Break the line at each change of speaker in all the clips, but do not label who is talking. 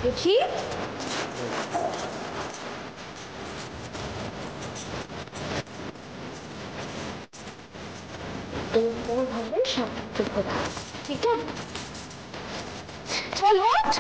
দেখি ভাবে সাবধানে, ঠিক আছে? চল ওঠ।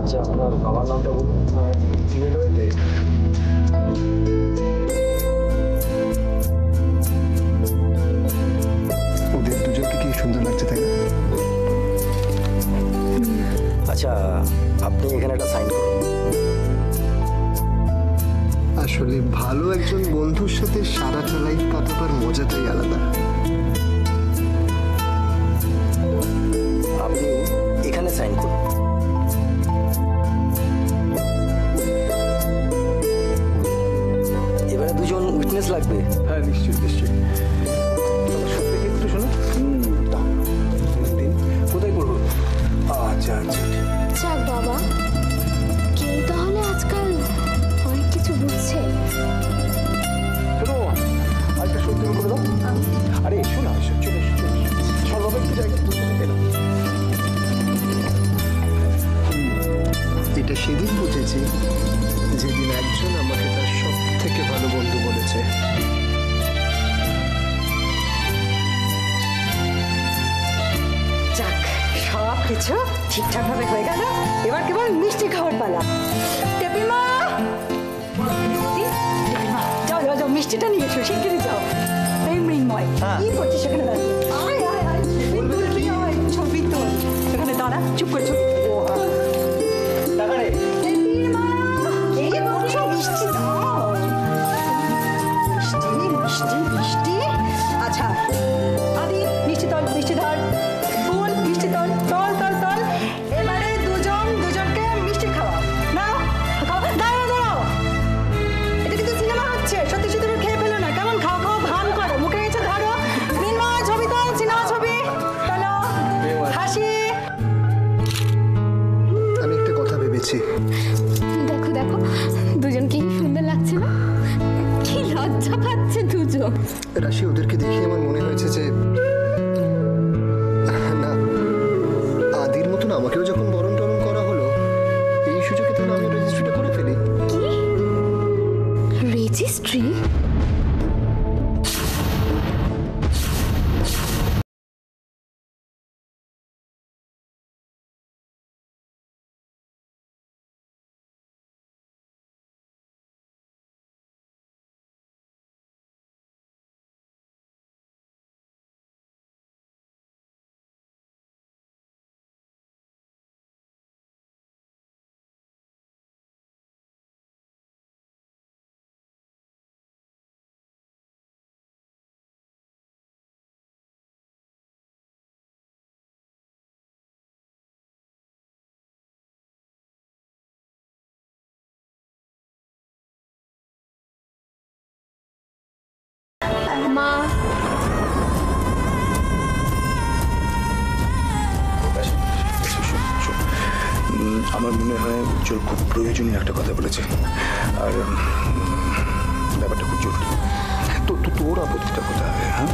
আচ্ছা আপনার বাবার নামটা বলুন।
ওদের দুজনকে কি সুন্দর লাগছে, তাই না?
আচ্ছা আপনি এখানে একটা সাইন করুন।
আসলে ভালো একজন বন্ধুর সাথে সারাটা লাইফ কাটাবার মজাটাই আলাদা।
আপনি এখানে সাইন করুন। এবারে লাগবে?
হ্যাঁ নিশ্চয়ই নিশ্চয়ই। সত্যি একটু শোনো। দাও। দিন কোথায় করবো? আচ্ছা আচ্ছা।
যাক বাবা, কেউ তাহলে আজকাল অনেক কিছু বুঝছে।
শোনো আরেকটা সত্যি করে দাও। আরে এসো না, এসো, চলে এসো, চলে এসো। চল বাবা একটু জায়গা এলো।
এটা সেদিন বুঝেছি যেদিন একজন আমাকে তার সব থেকে ভালো বন্ধু বলেছে।
যাক, সব কিছু ঠিকঠাক ভাবে হয়ে গেল। এবার কেবল মিষ্টি খাওয়ার পালা। টেপিমা, যাও যাও যাও, মিষ্টিটা নিয়ে এসো, শিগগিরই যাও। এই মৃন্ময়, কি করছিস সেখানে দাঁড়িয়ে? আয় আয় আয়, ছবি তুলবি, আয়, ছবি তোল। এখানে দাঁড়া, চুপ করে ছবি তোল। টেপিমা, এই করছো? মিষ্টি দাও। মিষ্টি মিষ্টি মিষ্টি। আচ্ছা আদি, মিষ্টি তোল, মিষ্টি ধর। ফুল, মিষ্টি তোল, তোল তোল তোল। এবারে দুজনকে মিষ্টি খাওয়া। নাও খাও, দাঁড়াও দাঁড়াও। এটা কিন্তু সিনেমা হচ্ছে, সত্যি সত্যি খেয়ে ফেলো না, কেমন খাও খাও ভান করো, মুখে এসে ধরো। মৃন্ময়, ছবি তোল, সিনেমা ছবি চলো। হাসি।
আমি একটা কথা ভেবেছি।
দেখো দেখো, দুজন কি সুন্দর লাগছে না? কি লজ্জা পাচ্ছে দুজন।
রাশি, ওদেরকে দেখে আমার মনে হয়েছে যে না, আদির মতন আমাকেও যখন বরণ টরণ করা হলো, এই সুযোগে তাহলে আমি রেজিস্ট্রিটা করে ফেলি।
কি রেজিস্ট্রি? মা,
আমার মনে হয় উজ্জ্বল খুব প্রয়োজনীয় একটা কথা বলেছে, আর ব্যাপারটা খুব জরুরি। তো তোর আপত্তিটা কোথায়? হ্যাঁ,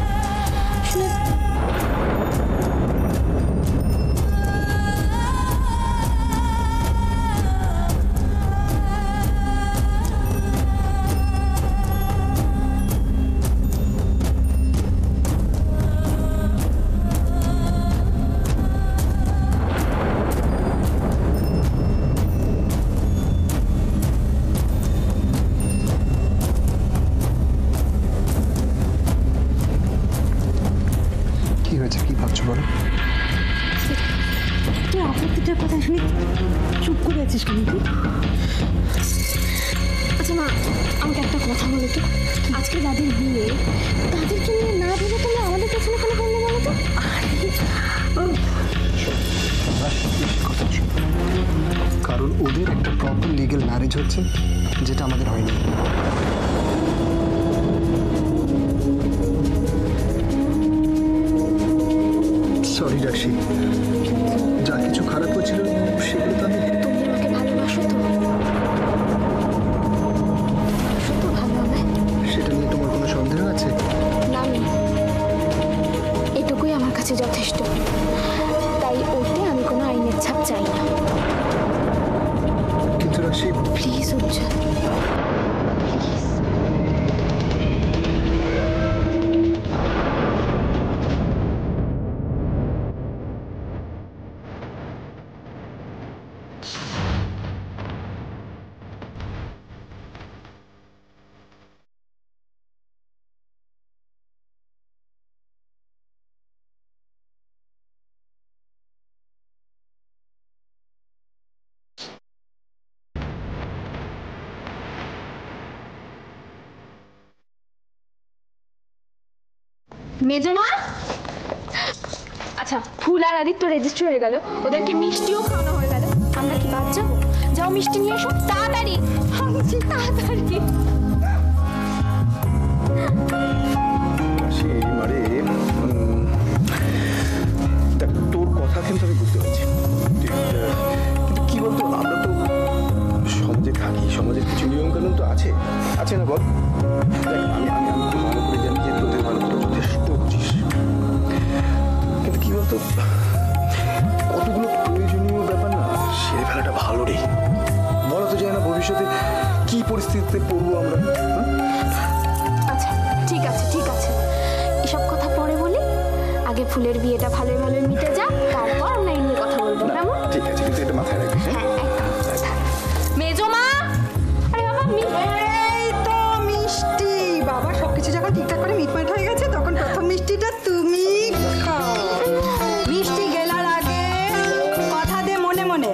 কি হয়েছে, কি ভাবছো বলো?
তুই আপত্তিটার কথা শুনে চুপ করে আছিস কেন তুই?
আচ্ছা মা, আমাকে একটা কথা বলো তো, আজকে যাদের বিয়ে তাদেরকে নিয়ে না ভেবে তুমি আমাদের পেছনে কেন করলে বলো তো?
কারণ ওদের একটা প্রপার লিগ্যাল ম্যারেজ হচ্ছে, যেটা আমাদের হয়নি। সরি রাশি, যা কিছু খারাপ হয়েছিল সেগুলো তো আমি।
তুমি আমাকে ভালোবাসো তো? শুধু ভালো আমায়?
সেটা নিয়ে তোমার কোনো সন্দেহ আছে?
না নেই, এটুকুই আমার কাছে যথেষ্ট। তাই ওতে আমি কোনো আইনের ছাপ চাই না।
কিন্তু রাশি,
প্লিজ উজ্জ্বল। মেজমা, আচ্ছা ফুল আর আদিত্য রেজিস্টার হয়ে গেল, ওদেরকে মিষ্টিও খাওয়ানো হয়ে গেল, আমরা কি বাদ যাবো? যাও মিষ্টি নিয়ে এসো তাড়াতাড়ি, তাড়াতাড়ি।
এই সমাজের কিছু নিয়ম কানুন তো আছে না বল? দেখ, আমি খুব ভালো করে জানি যে তোদের ভালো করে যথেষ্ট বুঝিস, কিন্তু কি বলতো, কতগুলো প্রয়োজনীয় ব্যাপার না সেরে ফেলাটা ভালো রে। বলা তো যায় না ভবিষ্যতে কি পরিস্থিতিতে পড়বো আমরা।
আচ্ছা ঠিক আছে, এসব কথা পরে বলি। আগে ফুলের বিয়েটা ভালোই মিটে যাক, তারপর আমরা এই নিয়ে কথা বলবো, কেমন?
ঠিক আছে, কিন্তু এটা মাথায় রাখিস।
হ্যাঁ একদম। মেজো মা, আরে বাবা
এই তো মিষ্টি। বাবা সবকিছু যখন ঠিকঠাক করে মিটমাট হয়ে গেছে, তখন প্রথম মিষ্টিটা তুমি খাও। মিষ্টি গেলার আগে কথা দে মনে মনে,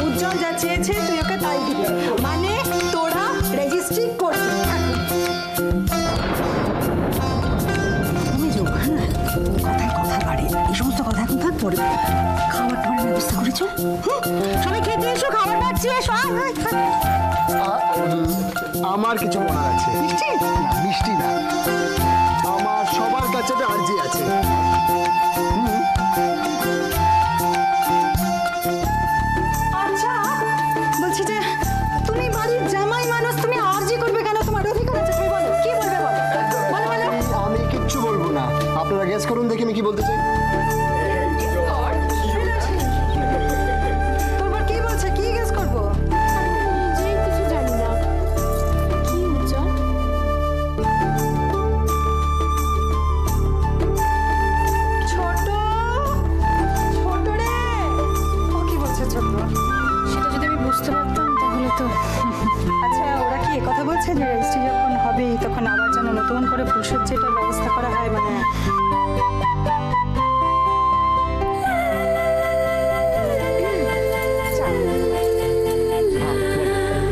উজ্জ্বল যা চেয়েছে তুই ওকে তাই দিবি, মানে তোরা রেজিস্ট্রি করবি। কথায় কথা বাড়ে, এই সমস্ত কথা এখন থাক, পরে খাবার টাবার ব্যবস্থা করেছো? সবাই খেতে এসো, খাবার পাচ্ছি, এসো।
আমার কিছু মনে আছে।
মিষ্টি
না, মিষ্টি না, আমার সবার কাছে একটা আর্জি আছে।
আচ্ছা বলছি যে তুমি বাড়ির জামাই মানুষ, তুমি আরজি করবে কেন? তোমার অধিকার আছে, তুমি বলো কি বলবে, বলো বলো।
আমি কিচ্ছু বলবো না, আপনারা গেস করুন দেখি আমি কি বলতে চাই।
তোর কি বলছে, কি গেস করবো?
নিজেই কিছু জানি না। কি উজ্জ্বল?
ছোট ছোট রে, ও কি বলছে ছোট?
সেটা যদি আমি বুঝতে পারতাম তাহলে তো।
আচ্ছা ওরা কি কথা বলছে যে রেজিস্ট্রি যখন হবে তখন আবার যেন নতুন করে ফুলসজ্জাটার ব্যবস্থা করা হয়, মানে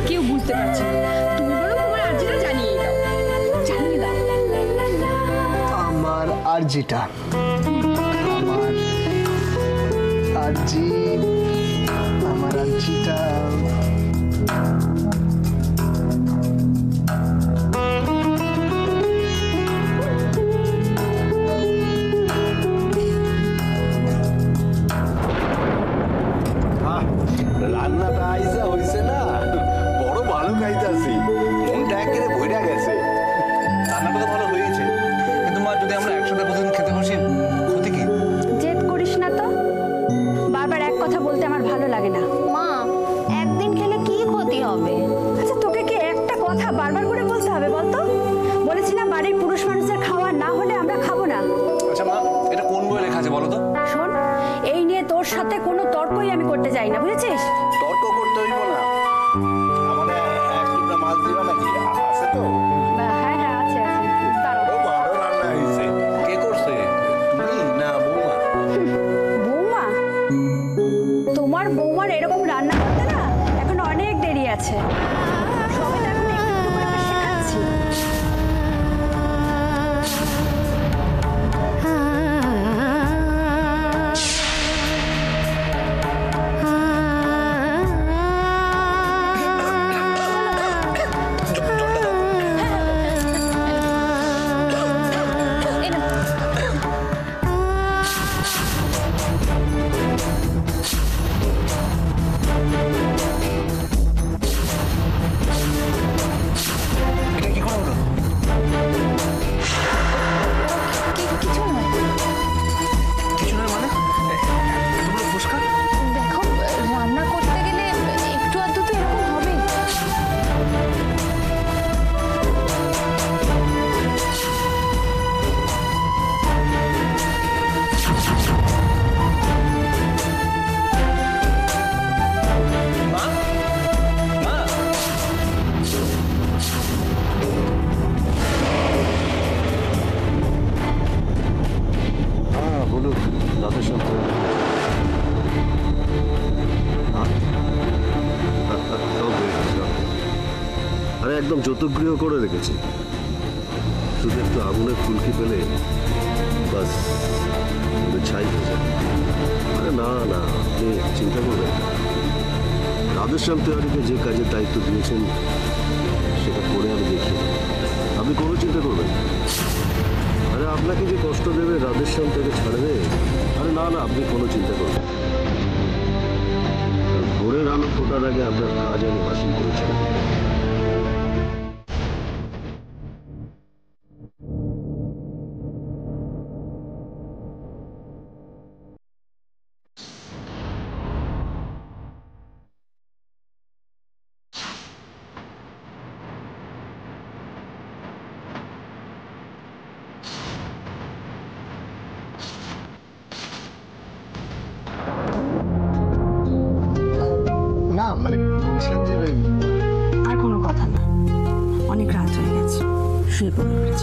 কেউ বুঝতে পারছে না, তুমি বরং তোমার আর্জিটা জানিয়ে দাও।
আমার আর্জিটা, আমার আর্জিটা
রান্নাটা আইসা হইছে না, বড় ভালো খাইতাছি, মনটা একেবারে বইরা গেছে।
রান্নাটা তো ভালো হয়েছে, কিন্তু মা যদি আমরা একসাথে প্রতিদিন খেতে বসি ক্ষতি কি?
জেদ করিস না তো, বারবার এক কথা বলতে আমার ভালো লাগে না।
মা, একদিন খেলে কি ক্ষতি হবে?
আচ্ছা তোকে কি একটা কথা বারবার করে বলতে হবে বলতো? বলেছিলাম বাড়ির পুরুষ মানুষের খাওয়া না হলে আমরা খাবো না।
আচ্ছা মা, এটা কোন বইয়ে লেখা আছে বলো তো?
শোন, এই নিয়ে তোর সাথে কোনো তর্কই আমি করতে চাই না, বুঝেছিস?
তর্ক করতে হইব না, আমাদের এক টুকরা মাছ দিবা নাকি? আছে তো?
হ্যাঁ আছে দাঁড়াও।
বড় ভালো রান্না হইছে। কে করছে, তুমি না বৌমা?
বৌমা? তোমার বৌমার এরকম রান্না করতে না এখন অনেক দেরি আছে, সবে তো এখন একটু একটু করে আমরা শেখাচ্ছি।
এটা কি করে হলো? কিছু নয় মানে? এতগুলো ফুসকা?
দেখো, রান্না করতে গেলে একটু আধটু তো এরকম হবে।
মা? মা?
হ্যাঁ বলুন, রাধের সাথে
আরে একদম যতগৃহ করে রেখেছি, শুধু একটু আগুনের ফুলকি পেলে বাস ছাই হয়ে যাবে। আরে না না, আপনি চিন্তা করবেন না। রাধেশ্যাম তেওয়ারিকে যে কাজের দায়িত্ব দিয়েছেন সেটা করে আমি দেখি, আপনি কোনো চিন্তা করবেন না। আরে আপনাকে যে কষ্ট দেবে রাধেশ্যাম তাকে ছাড়বে? আরে না না, আপনি কোনো চিন্তা করবেন না। ভোরের আলো ফোটার আগে আপনার কাজ আমি বাতিল করেছিলাম।
না মানে বলছিলাম যে
আর কোনো কথা না, অনেক রাত হয়ে গেছে, শুয়ে পড়ে পড়েছ।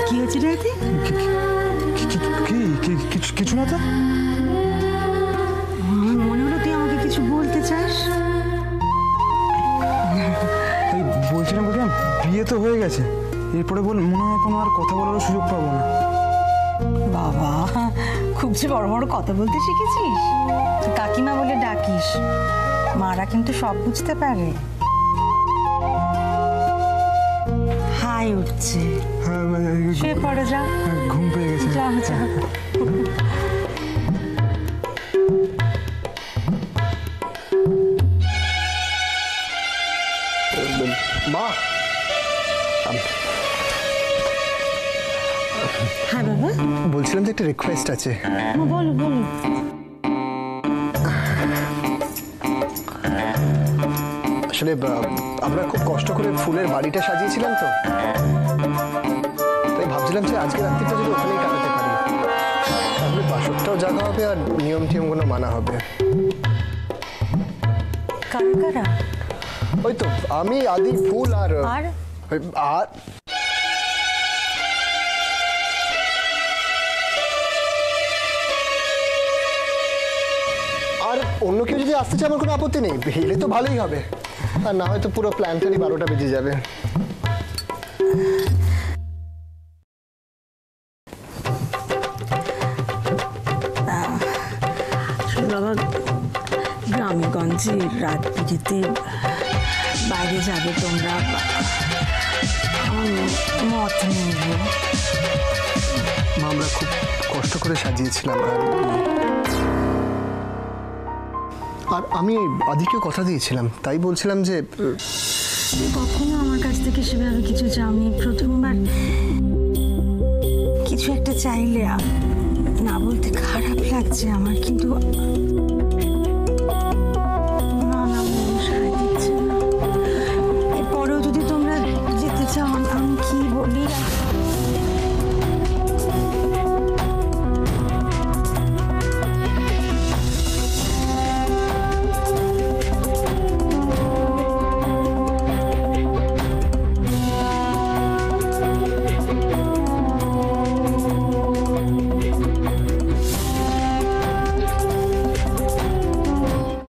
কি হয়েছে রে?
কিছু না তো।
আমার মনে হলো তুই আমাকে কিছু বলতে চাস।
এই বলছিলাম বললাম বিয়ে তো হয়ে গেছে, এরপরে মনে হয় কোনো আর কথা বলারও সুযোগ পাবো না।
বাবা, খুব যে বড় বড় কথা বলতে শিখেছিস। তুই কাকিমা বলে ডাকিস, মারা কিন্তু সব বুঝতে পারে। হাই উঠছে,
হ্যাঁ
শুয়ে পড়ে যা,
ঘুম পেয়ে গেছে।
যা যা।
মা,
হ্যাঁ বাবা,
বলছিলাম যে একটা রিকোয়েস্ট আছে।
বলো বলো।
আসলে আমরা খুব কষ্ট করে ফুলের বাড়িটা সাজিয়েছিলাম তো, তাই ভাবছিলাম যে আজকে রাত্রিটা যদি ওখানেই কাটাতে পারি, তাহলে বাসরটাও জাগা হবে আর নিয়ম টিয়মগুলো মানা হবে।
কারা কারা?
ওই তো আমি, আদি, ফুল আর
আর
আর আর অন্য কেউ যদি আসতে চায় আমার কোনো আপত্তি নেই, এলে তো ভালোই হবে, আর না হয়তো পুরো প্ল্যানটারই 12টা বেজে যাবে।
বাবা, গ্রামে গঞ্জে রাত বিরেতে বাইরে যাবে তোমরা, আমার মত নেই।
মা, আমরা খুব কষ্ট করে সাজিয়েছিলাম, আর আমি আদিকেও কথা দিয়েছিলাম, তাই বলছিলাম যে
কখনো আমার কাছ থেকে সেভাবে কিছু চাওনি, প্রথমবার কিছু একটা চাইলে না বলতে খারাপ লাগছে আমার, কিন্তু